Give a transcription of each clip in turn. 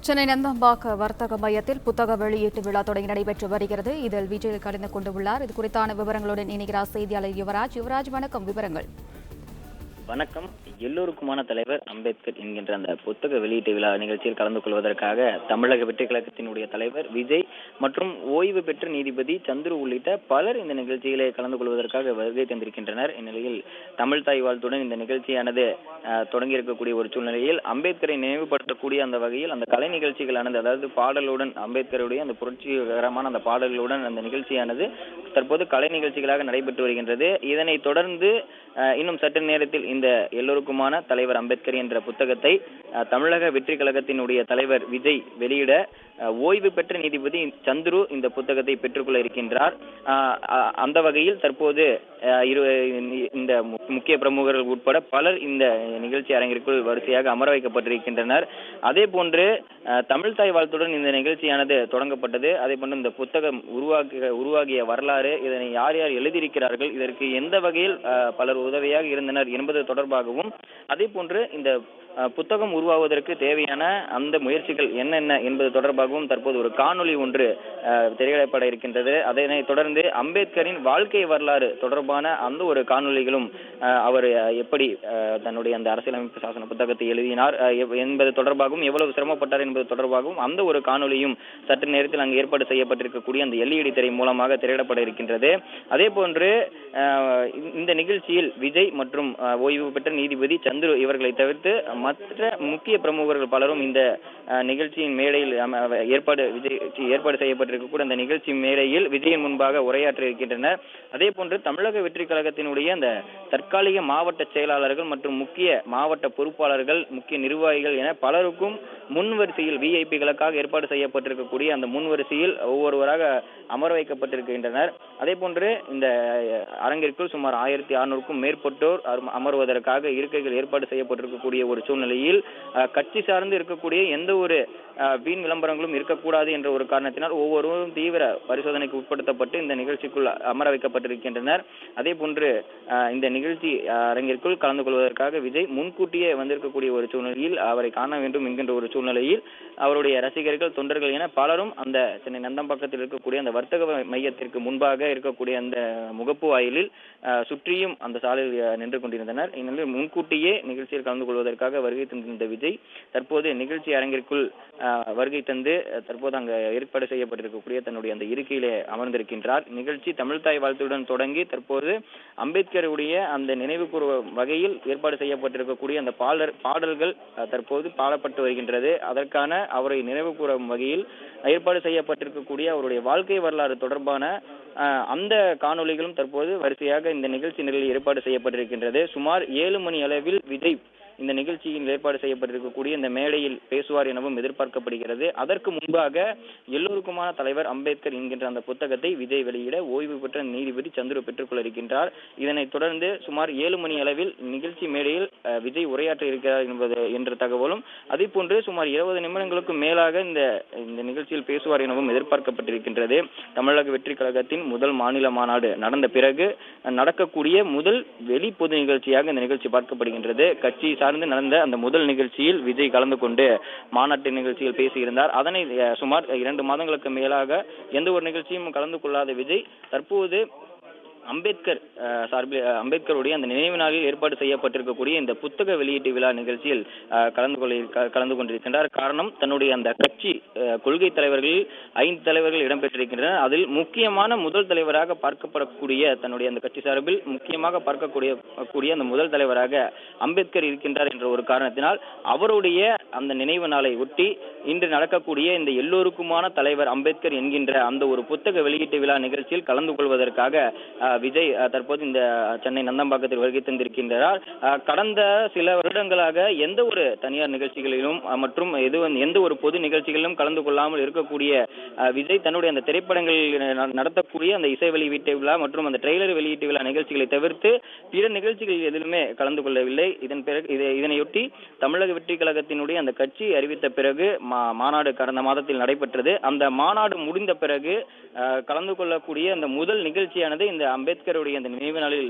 சென்னை நந்தம்பாக்க வர்த்தக மையத்தில் புத்தக வெளியீட்டு விழா தொடங்கி நடைபெற்று வருகிறது. இதில் விஜய் கலந்து கொண்டுள்ளார். இது குறித்தான விவரங்களுடன் இணைகிறார் செய்தியாளர் யுவராஜ். வணக்கம். விவரங்கள். வணக்கம். எல்லோருக்குமான தலைவர் அம்பேத்கர் என்கின்ற அந்த புத்தக வெளியீட்டு விழா நிகழ்ச்சியில் கலந்து கொள்வதற்காக தமிழக வெற்றி கழகத்தினுடைய தலைவர் விஜய் மற்றும் ஓய்வு பெற்ற நீதிபதி சந்துரு உள்ளிட்ட பலர் இந்த நிகழ்ச்சியிலே கலந்து கொள்வதற்காக வருகை தந்திருக்கின்றனர். இந்நிலையில் தமிழ் தாய் வாழ்த்துடன் இந்த நிகழ்ச்சியானது தொடங்கி இருக்கக்கூடிய ஒரு சூழ்நிலையில் அம்பேத்கரை நினைவுபடுத்தக்கூடிய அந்த வகையில் அந்த கலை நிகழ்ச்சிகளானது, அதாவது பாடலுடன் அம்பேத்கருடைய அந்த புரட்சிகரமான அந்த பாடல்களுடன் அந்த நிகழ்ச்சியானது தற்போது கலை நிகழ்ச்சிகளாக நடைபெற்று வருகின்றது. இதனை தொடர்ந்து இன்னும் சற்று நேரத்தில் இந்த எல்லோருக்குமான தலைவர் அம்பேத்கர் என்ற புத்தகத்தை தமிழக வெற்றி கழகத்தினுடைய தலைவர் விஜய் வெளியிட ஓய்வு பெற்ற நீதிபதி சந்துரு இந்த புத்தகத்தை பெற்றுக்கொள்ள இருக்கின்றார். அந்த வகையில் தற்போது இந்த முக்கிய பிரமுகர்கள் உட்பட பலர் இந்த நிகழ்ச்சி அரங்கிற்குள் வரிசையாக அமர வைக்கப்பட்டிருக்கின்றனர். அதே போன்று தமிழ் தாய் வாழ்த்துடன் இந்த நிகழ்ச்சியானது தொடங்கப்பட்டது. அதே போன்று இந்த புத்தகம் உருவாகிய வரலாறு, இதனை யார் யார் எழுதியிருக்கிறார்கள், இதற்கு எந்த வகையில் பலர் உதவியாக இருந்தனர் என்பது தொடர்பாகவும், அதே போன்று இந்த புத்தகம் உருவாவதற்கு தேவையான அந்த முயற்சிகள் என்னென்ன என்பது தொடர்பாகவும் தற்போது ஒரு காணொலி ஒன்று திரையிடப்பட இருக்கின்றது. அதனை தொடர்ந்து அம்பேத்கரின் வாழ்க்கை வரலாறு தொடர்பான அந்த ஒரு காணொலிகளும், அவர் எப்படி தன்னுடைய அந்த அரசியலமைப்பு சாசன புத்தகத்தை எழுதினார் என்பது தொடர்பாகவும், எவ்வளவு சிரமப்பட்டார் என்பது தொடர்பாகவும் அந்த ஒரு காணொலியும் சற்று நேரத்தில் அங்கு ஏற்பாடு செய்யப்பட்டிருக்கக்கூடிய அந்த LED திரை மூலமாக திரையிடப்பட இருக்கின்றது. அதே போன்று இந்த நிகழ்ச்சியில் விஜய் மற்றும் ஓய்வு பெற்ற நீதிபதி சந்துரு இவர்களை தவிர்த்து மற்ற முக்கிய பிரமுகர்கள் பலரும் இந்த நிகழ்ச்சியின் மேடையில் ஏற்பாடு செய்யப்பட்டிருக்கக்கூடிய அந்த நிகழ்ச்சி மேடையில் விஜயின் முன்பாக உரையாற்ற இருக்கின்றனர். அதே போன்று தமிழக வெற்றி கழகத்தினுடைய அந்த தற்காலிக மாவட்ட செயலாளர்கள் மற்றும் முக்கிய மாவட்ட பொறுப்பாளர்கள், முக்கிய நிர்வாகிகள் என பலருக்கும் முன்வரிசையில் VIPகளுக்காக ஏற்பாடு செய்யப்பட்டிருக்கக்கூடிய அந்த முன்வரிசையில் ஒவ்வொருவராக அமர வைக்கப்பட்டிருக்கின்றனர். அதே போன்று இந்த அரங்கிற்குள் சுமார் 1600க்கும் மேற்பட்டோர் அமர்வதற்காக இருக்கைகள் ஏற்பாடு செய்யப்பட்டிருக்கக்கூடிய ஒரு சூழ்நிலையில் கட்சி சார்ந்து இருக்கக்கூடிய எந்த ஒரு வீண் விளம்பரங்களும் இருக்கக்கூடாது என்ற ஒரு காரணத்தினால் ஒவ்வொருவரும் தீவிர பரிசோதனைக்கு உட்படுத்தப்பட்டு இந்த நிகழ்ச்சிக்குள் அமர வைக்கப்பட்டிருக்கின்றனர். அதே போன்று இந்த நிகழ்ச்சி அரங்கிற்குள் கலந்து கொள்வதற்காக விஜய் முன்கூட்டியே வந்திருக்கக்கூடிய ஒரு சூழ்நிலையில் அவரை காண வேண்டும் என்கின்ற ஒரு சூழ்நிலையில் அவருடைய ரசிகர்கள், தொண்டர்கள் என பலரும் அந்த சென்னை நந்தம்பாக்கத்தில் இருக்கக்கூடிய அந்த வர்த்தக மையத்திற்கு முன்பாக இருக்கக்கூடிய அந்த முகப்பு வாயிலில் சுற்றியும் அந்த சாலையில் நின்று கொண்டிருந்தனர். இந்நிலையில் முன்கூட்டியே நிகழ்ச்சியில் கலந்து கொள்வதற்காக வருகை தந்திருந்த விஜய் தற்போது நிகழ்ச்சி அரங்கிற்குள் வருகை தந்து தற்போது அங்கு ஏற்பாடு செய்யப்பட்டிருக்கக்கூடிய தன்னுடைய அந்த இருக்கையிலே அமர்ந்திருக்கின்றார். நிகழ்ச்சி தமிழ் தாய் வாழ்த்துடன் தொடங்கி தற்போது அம்பேத்கருடைய அந்த நினைவு கூறும் வகையில் ஏற்பாடு செய்யப்பட்டிருக்கக்கூடிய அந்த பாடல்கள் தற்போது பாடப்பட்டு வருகின்றது. அதற்கான அவரை நினைவு கூறும் வகையில் ஏற்பாடு செய்யப்பட்டிருக்கக்கூடிய அவருடைய வாழ்க்கை வரலாறு தொடர்பான அந்த காணொலிகளும் தற்போது வரிசையாக இந்த நிகழ்ச்சி நிலையில் ஏற்பாடு செய்யப்பட்டிருக்கின்றது. சுமார் 7 மணி அளவில் விஜய் இந்த நிகழ்ச்சியில் ஏற்பாடு செய்யப்பட்டிருக்கக்கூடிய இந்த மேடையில் பேசுவார் எனவும் எதிர்பார்க்கப்படுகிறது. அதற்கு முன்பாக எல்லோருக்குமான தலைவர் அம்பேத்கர் என்கின்ற அந்த புத்தகத்தை விஜய் வெளியிட ஓய்வு பெற்ற நீதிபதி சந்துரு பெற்றுக்கொள்ள இருக்கின்றார். இதனைத் தொடர்ந்து சுமார் 7 மணி அளவில் நிகழ்ச்சி மேடையில் விஜய் உரையாற்ற இருக்கிறார் என்ற தகவலும், அதே போன்று சுமார் 20 நிமிடங்களுக்கு மேலாக இந்த நிகழ்ச்சியில் பேசுவார் எனவும் எதிர்பார்க்கப்பட்டிருக்கின்றது. தமிழக வெற்றி கழகத்தின் முதல் மாநில மாநாடு நடந்த பிறகு நடக்கக்கூடிய முதல் வெளி பொது நிகழ்ச்சியாக இந்த நிகழ்ச்சி பார்க்கப்படுகின்றது. கட்சி சார்ந்து நடந்த அந்த முதல் நிகழ்ச்சியில் விஜய் கலந்து கொண்டு மாநாட்டு நிகழ்ச்சியில் பேசியிருந்தார். அதனை சுமார் 2 மாதங்களுக்கு மேலாக எந்த ஒரு நிகழ்ச்சியும் கலந்து கொள்ளாத விஜய் தற்போது அம்பேத்கருடைய அந்த நினைவு நாளில் ஏற்பாடு செய்யப்பட்டிருக்கக்கூடிய இந்த புத்தக வெளியீட்டு விழா நிகழ்ச்சியில் கலந்து கொண்டிருக்கின்றார். காரணம், தன்னுடைய அந்த கட்சி கொள்கை தலைவர்களில் 5 தலைவர்கள் இடம்பெற்றிருக்கின்றனர். அதில் முக்கியமான முதல் தலைவராக பார்க்கப்படக்கூடிய தன்னுடைய அந்த கட்சி சார்பில் முக்கியமாக பார்க்கக்கூடிய அந்த முதல் தலைவராக அம்பேத்கர் இருக்கின்றார் என்ற ஒரு காரணத்தினால் அவருடைய அந்த நினைவு நாளை ஒட்டி இன்று நடக்கக்கூடிய இந்த எல்லோருக்குமான தலைவர் அம்பேத்கர் என்கின்ற அந்த ஒரு புத்தக வெளியீட்டு விழா நிகழ்ச்சியில் கலந்து கொள்வதற்காக விஜய் தற்போது இந்த சென்னை நந்தம்பாக்கத்தில் வருகை தந்திருக்கின்றார். கடந்த சில வருடங்களாக எந்த ஒரு தனியார் நிகழ்ச்சிகளிலும் மற்றும் எந்த ஒரு பொது நிகழ்ச்சிகளிலும் கலந்து கொள்ளாமல் இருக்கக்கூடிய விஜய் தன்னுடைய அந்த திரைப்படங்களில் நடத்தக்கூடிய அந்த இசை வெளியீட்டு விழா மற்றும் அந்த ட்ரெய்லர் வெளியீட்டு விழா நிகழ்ச்சிகளை தவிர்த்து பிற நிகழ்ச்சிகளில் எதிலுமே கலந்து கொள்ளவில்லை. இதனையொட்டி தமிழக வெற்றி கழகத்தினுடைய அந்த கட்சி அறிவித்த பிறகு மாநாடு கடந்த மாதத்தில் நடைபெற்றது. அந்த மாநாடு முடிந்த பிறகு கலந்து கொள்ளக்கூடிய அந்த முதல் நிகழ்ச்சியானது இந்த அம்பேத்கருடைய அந்த நினைவு நாளில்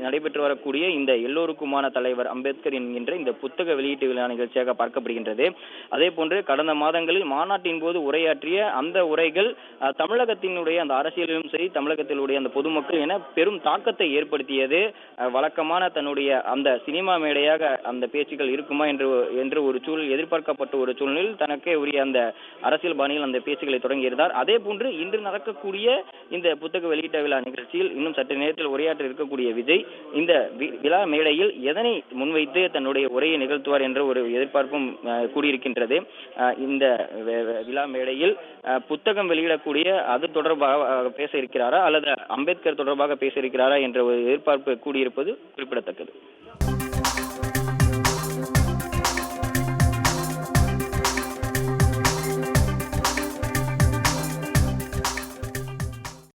நடைபெற்று வரக்கூடிய இந்த எல்லோருக்குமான தலைவர் அம்பேத்கர் என்கின்ற இந்த புத்தக வெளியீட்டு விழா நிகழ்ச்சியாக பார்க்கப்படுகின்றது. அதே போன்று கடந்த மாதங்களில் மாநாட்டின் போது உரையாற்றிய அந்த உரைகள் தமிழகத்தினுடைய அந்த அரசியலிலும் சரி, தமிழகத்தினுடைய அந்த பொதுமக்கள் என பெரும் தாக்கத்தை ஏற்படுத்தியது. வழக்கமான தன்னுடைய அந்த சினிமா மேடையாக அந்த பேச்சுக்கள் இருக்குமா என்று ஒரு சூழல் எதிர்பார்க்கப்பட்ட ஒரு சூழ்நிலையில் தனக்கே உரிய அந்த அரசியல் பாணியில் அந்த பேச்சுக்களை தொடங்கியிருந்தார். அதே போன்று இன்று நடக்கக்கூடிய இந்த புத்தக வெளியீட்டு விழா நிகழ்ச்சியில் இன்னும் சற்று நேரத்தில் உரையாற்ற இருக்கக்கூடிய விஜய் இந்த விழா மேடையில் எதனை முன்வைத்து தன்னுடைய உரையை நிகழ்த்துவார் என்ற ஒரு எதிர்பார்ப்பும் கூடியிருக்கின்றது. இந்த விழா மேடையில் புத்தகம் வெளியிடக்கூடிய அது தொடர்பாக பேச இருக்கிறாரா அல்லது அம்பேத்கர் தொடர்பாக பேச இருக்கிறாரா என்ற ஒரு எதிர்பார்ப்பு கூடியிருப்பது குறிப்பிடத்தக்கது.